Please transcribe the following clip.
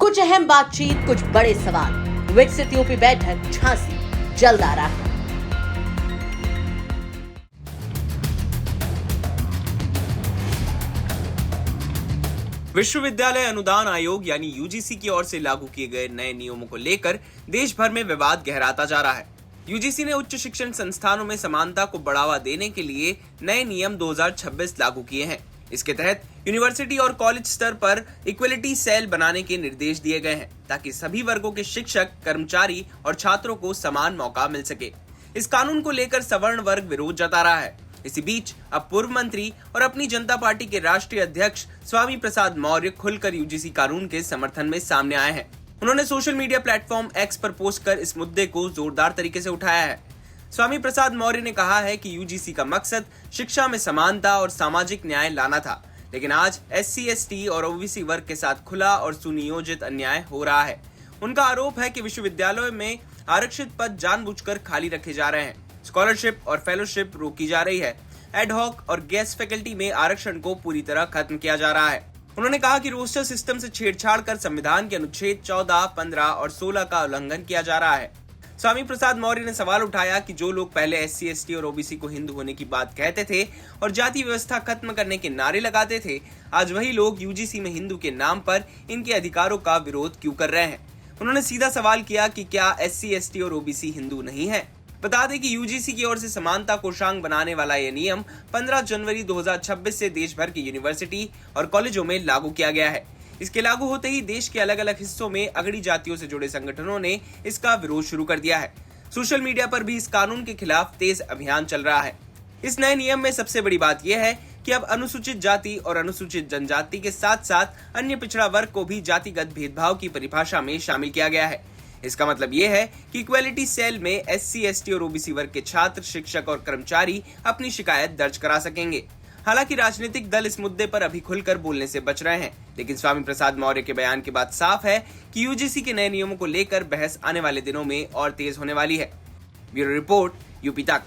कुछ अहम बातचीत, कुछ बड़े सवाल। विकसित यूपी बैठक झांसी जल्द आ रहा है। विश्वविद्यालय अनुदान आयोग यानी यूजीसी की ओर से लागू किए गए नए नियमों को लेकर देश भर में विवाद गहराता जा रहा है। यूजीसी ने उच्च शिक्षण संस्थानों में समानता को बढ़ावा देने के लिए नए नियम 2026 लागू किए हैं। इसके तहत यूनिवर्सिटी और कॉलेज स्तर पर इक्वलिटी सेल बनाने के निर्देश दिए गए हैं ताकि सभी वर्गों के शिक्षक, कर्मचारी और छात्रों को समान मौका मिल सके। इस कानून को लेकर सवर्ण वर्ग विरोध जता रहा है। इसी बीच अब पूर्व मंत्री और अपनी जनता पार्टी के राष्ट्रीय अध्यक्ष स्वामी प्रसाद मौर्य खुलकर यूजीसी कानून के समर्थन में सामने आए हैं। उन्होंने सोशल मीडिया प्लेटफॉर्म एक्स पर पोस्ट कर इस मुद्दे को जोरदार तरीके से उठाया है। स्वामी प्रसाद मौर्य ने कहा है कि यूजीसी का मकसद शिक्षा में समानता और सामाजिक न्याय लाना था, लेकिन आज एससी, एसटी और ओबीसी वर्ग के साथ खुला और सुनियोजित अन्याय हो रहा है। उनका आरोप है कि विश्वविद्यालयों में आरक्षित पद जानबूझकर खाली रखे जा रहे हैं, स्कॉलरशिप और फेलोशिप रोकी जा रही है, एडहॉक और गेस्ट फैकल्टी में आरक्षण को पूरी तरह खत्म किया जा रहा है। उन्होंने कहा कि रोस्टर सिस्टम से छेड़छाड़ कर संविधान के अनुच्छेद 14, 15 और 16 का उल्लंघन किया जा रहा है। स्वामी प्रसाद मौर्य ने सवाल उठाया कि जो लोग पहले एससी, एसटी और ओबीसी को हिंदू होने की बात कहते थे और जाति व्यवस्था खत्म करने के नारे लगाते थे, आज वही लोग यूजीसी में हिंदू के नाम पर इनके अधिकारों का विरोध क्यों कर रहे हैं। उन्होंने सीधा सवाल किया कि क्या एससी, एसटी और ओबीसी हिंदू नहीं है। बता दें कि यूजीसी की ओर से समानता कोषांग बनाने वाला यह नियम 15 जनवरी 2026 से देश भर की यूनिवर्सिटी और कॉलेजों में लागू किया गया है। इसके लागू होते ही देश के अलग अलग हिस्सों में अगड़ी जातियों से जुड़े संगठनों ने इसका विरोध शुरू कर दिया है। सोशल मीडिया पर भी इस कानून के खिलाफ तेज अभियान चल रहा है। इस नए नियम में सबसे बड़ी बात यह है कि अब अनुसूचित जाति और अनुसूचित जनजाति के साथ साथ अन्य पिछड़ा वर्ग को भी जातिगत भेदभाव की परिभाषा में शामिल किया गया है। इसका मतलब ये है कि इक्वलिटी सेल में एससी, एसटी और ओबीसी वर्ग के छात्र, शिक्षक और कर्मचारी अपनी शिकायत दर्ज करा सकेंगे। हालांकि राजनीतिक दल इस मुद्दे पर अभी खुलकर बोलने से बच रहे हैं, लेकिन स्वामी प्रसाद मौर्य के बयान के बाद साफ है कि यूजीसी के नए नियमों को लेकर बहस आने वाले दिनों में और तेज होने वाली है। ब्यूरो रिपोर्ट, यूपी तक।